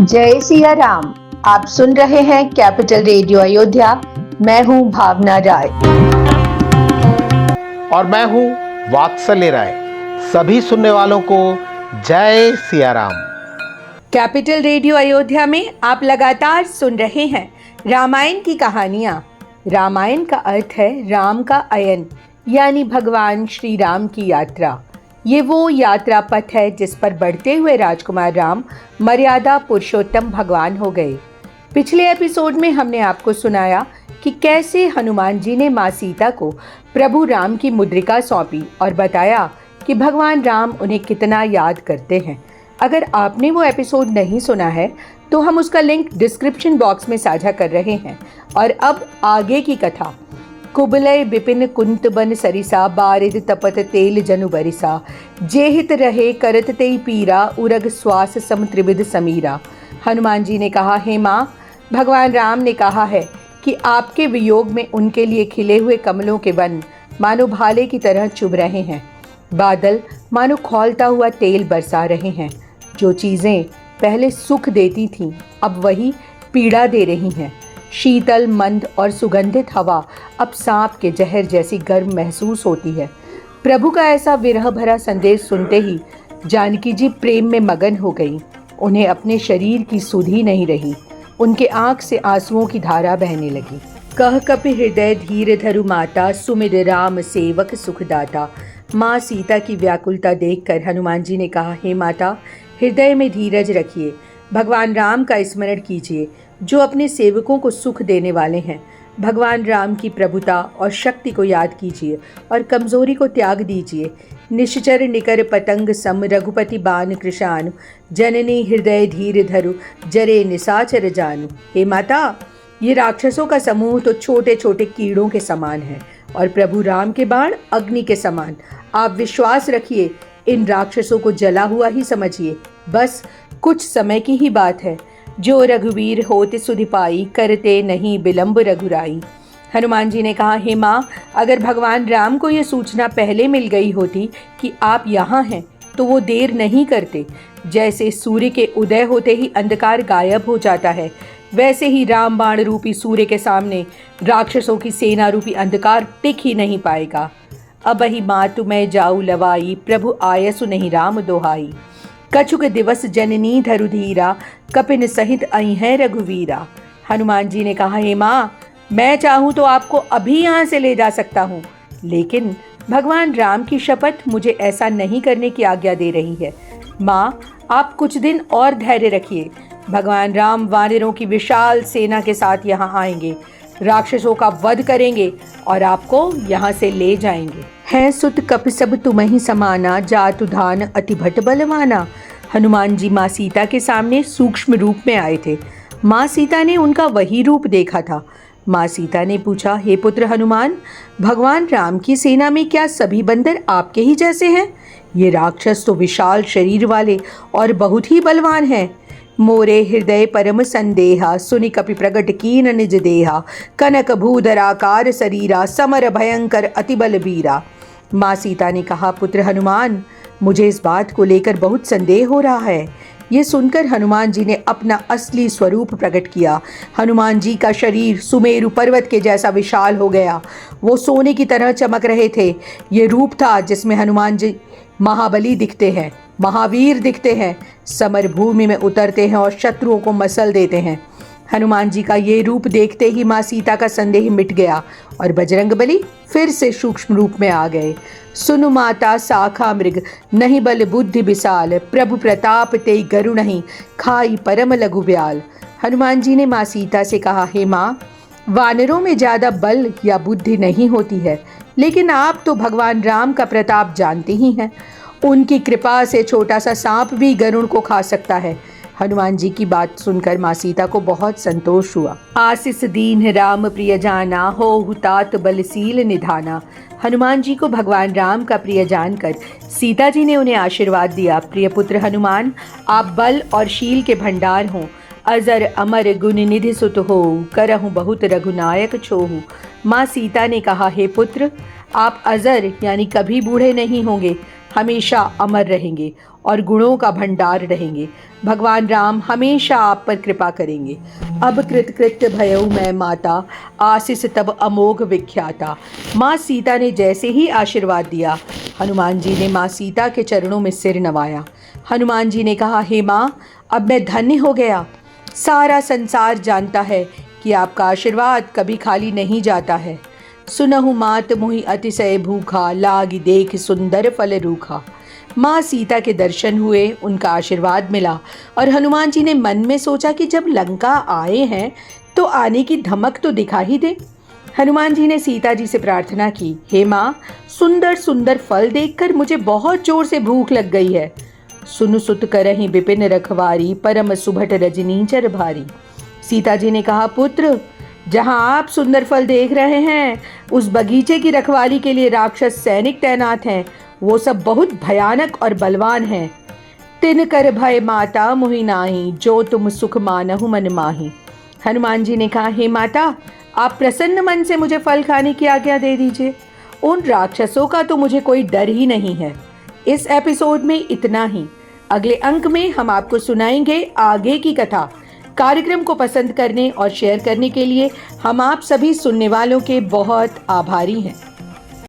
जय सिया राम। आप सुन रहे हैं कैपिटल रेडियो अयोध्या। मैं हूं भावना राय और मैं हूं वात्सल्य राय। सभी सुनने वालों को जय सिया राम। कैपिटल रेडियो अयोध्या में आप लगातार सुन रहे हैं रामायण की कहानियां। रामायण का अर्थ है राम का अयन, यानी भगवान श्री राम की यात्रा। ये वो यात्रा पथ है जिस पर बढ़ते हुए राजकुमार राम मर्यादा पुरुषोत्तम भगवान हो गए। पिछले एपिसोड में हमने आपको सुनाया कि कैसे हनुमान जी ने माँ सीता को प्रभु राम की मुद्रिका सौंपी और बताया कि भगवान राम उन्हें कितना याद करते हैं। अगर आपने वो एपिसोड नहीं सुना है तो हम उसका लिंक डिस्क्रिप्शन बॉक्स में साझा कर रहे हैं। और अब आगे की कथा। कुबलय बिपिन कुंत बन सरिसा, बारिद तपत तेल जनु बरिसा, जेहित रहे करत तेई पीरा, उरग श्वास सम त्रिविध समीरा। हनुमान जी ने कहा, हे माँ, भगवान राम ने कहा है कि आपके वियोग में उनके लिए खिले हुए कमलों के वन मानो भाले की तरह चुभ रहे हैं। बादल मानो खौलता हुआ तेल बरसा रहे हैं। जो चीज़ें पहले सुख देती थीं अब वही पीड़ा दे रही हैं। शीतल मंद और सुगंधित हवा अब सांप के जहर जैसी गर्म महसूस होती है। प्रभु का ऐसा विरह भरा संदेश सुनते ही जानकी जी प्रेम में मगन हो गई। उन्हें अपने शरीर की सुधि नहीं रही। उनके आंख से आंसुओं की धारा बहने लगी। कह कपि हृदय धीर धरु माता, सुमिर राम सेवक सुखदाता। माँ सीता की व्याकुलता देखकर हनुमान जी ने कहा, हे माता, हृदय में धीरज रखिए। भगवान राम का स्मरण कीजिए जो अपने सेवकों को सुख देने वाले हैं। भगवान राम की प्रभुता और शक्ति को याद कीजिए और कमजोरी को त्याग दीजिए। निश्चर निकर पतंग सम, रघुपति बाण कृशानु, जननी हृदय धीर धरु, जरे निसाचर जानू। हे माता, ये राक्षसों का समूह तो छोटे छोटे कीड़ों के समान है और प्रभु राम के बाण अग्नि के समान। आप विश्वास रखिए, इन राक्षसों को जला हुआ ही समझिए। बस कुछ समय की ही बात है। जो रघुवीर होते सुधि पाई, करते नहीं विलंब रघुराई। हनुमान जी ने कहा, हे माँ, अगर भगवान राम को ये सूचना पहले मिल गई होती कि आप यहाँ हैं तो वो देर नहीं करते। जैसे सूर्य के उदय होते ही अंधकार गायब हो जाता है, वैसे ही राम बाण रूपी सूर्य के सामने राक्षसों की सेना रूपी अंधकार टिक ही नहीं पाएगा। अबहि मातु मैं जाऊ लवाई, प्रभु आयसु नहीं राम दोहाई। कछुक दिवस जननी धरु धीरा, कपिन सहित आई है रघुवीरा। हनुमान जी ने कहा, हे माँ, मैं चाहूँ तो आपको अभी यहाँ से ले जा सकता हूँ, लेकिन भगवान राम की शपथ मुझे ऐसा नहीं करने की आज्ञा दे रही है। माँ, आप कुछ दिन और धैर्य रखिए। भगवान राम वानरों की विशाल सेना के साथ यहाँ आएंगे, राक्षसों का वध करेंगे और आपको यहाँ से ले जाएंगे। है सुत कपि सब तुम्हि समाना, जातु धान अति भट बलवाना। हनुमान जी माँ सीता के सामने सूक्ष्म रूप में आए थे। माँ सीता ने उनका वही रूप देखा था। माँ सीता ने पूछा, हे पुत्र हनुमान, भगवान राम की सेना में क्या सभी बंदर आपके ही जैसे हैं? ये राक्षस तो विशाल शरीर वाले और बहुत ही बलवान हैं। मोरे हृदय परम संदेहा, सुनि कपि प्रगट कीन निज देहा। कनक भूधराकार शरीरा, समर भयंकर अति बलबीरा। माँ सीता ने कहा, पुत्र हनुमान, मुझे इस बात को लेकर बहुत संदेह हो रहा है। ये सुनकर हनुमान जी ने अपना असली स्वरूप प्रकट किया। हनुमान जी का शरीर सुमेरु पर्वत के जैसा विशाल हो गया। वो सोने की तरह चमक रहे थे। ये रूप था जिसमें हनुमान जी महाबली दिखते हैं, महावीर दिखते हैं, समर भूमि में उतरते हैं और शत्रुओं को मसल देते हैं। हनुमान जी का ये रूप देखते ही माँ सीता का संदेह मिट गया और बजरंगबली फिर से सूक्ष्म रूप में आ गए। सुनु माता साखा मृग, नहीं बल बुद्धि विशाल, प्रभु प्रताप तेई गरु नहीं, खाई परम लघु ब्याल। हनुमान जी ने माँ सीता से कहा, हे माँ, वानरों में ज़्यादा बल या बुद्धि नहीं होती है, लेकिन आप तो भगवान राम का प्रताप जानते ही हैं। उनकी कृपा से छोटा सा सांप भी गरुड़ को खा सकता है। हनुमान जी की बात सुनकर माँ सीता को बहुत संतोष हुआ। आशीष दीन राम प्रिय जाना, हो हुतात बलशील निधाना। हनुमान जी को भगवान राम का प्रिय जानकर सीता जी ने उन्हें आशीर्वाद दिया, प्रिय पुत्र हनुमान, आप बल और शील के भंडार हों, अजर अमर गुण निधि सुत हो, करहु बहुत रघुनायक छोहु। माँ सीता ने कहा, हे पुत्र, आप अजर यानी कभी बूढ़े नहीं होंगे, हमेशा अमर रहेंगे और गुणों का भंडार रहेंगे। भगवान राम हमेशा आप पर कृपा करेंगे। अब कृतकृत्य भयउ मैं माता, आशीष तब अमोघ विख्याता। माँ सीता ने जैसे ही आशीर्वाद दिया, हनुमान जी ने माँ सीता के चरणों में सिर नवाया। हनुमान जी ने कहा, हे माँ, अब मैं धन्य हो गया। सारा संसार जानता है कि आपका आशीर्वाद कभी खाली नहीं जाता है। सुनहु मात मोहि अतिशय भूखा, लागी देख सुंदर फल रूखा। माँ सीता के दर्शन हुए, उनका आशीर्वाद मिला और हनुमान जी ने मन में सोचा कि जब लंका आए हैं तो आने की धमक तो दिखा ही दे। हनुमान जी ने सीता जी से प्रार्थना की, हे माँ, सुंदर सुंदर फल देखकर मुझे बहुत जोर से भूख लग गई है। सुनु सुत करहि विपिन रखवारी, परम सुभट रजनीचर भारी। सीता जी ने कहा, पुत्र, जहाँ आप सुंदर फल देख रहे हैं उस बगीचे की रखवाली के लिए राक्षस सैनिक तैनात हैं। वो सब बहुत भयानक और बलवान हैं। तिन कर भय माता मोहि नाही, जो तुम सुख मानहु मन माही। हनुमान जी ने कहा, हे माता, आप प्रसन्न मन से मुझे फल खाने की आज्ञा दे दीजिए। उन राक्षसों का तो मुझे कोई डर ही नहीं है। इस एपिसोड में इतना ही। अगले अंक में हम आपको सुनाएंगे आगे की कथा। कार्यक्रम को पसंद करने और शेयर करने के लिए हम आप सभी सुनने वालों के बहुत आभारी हैं।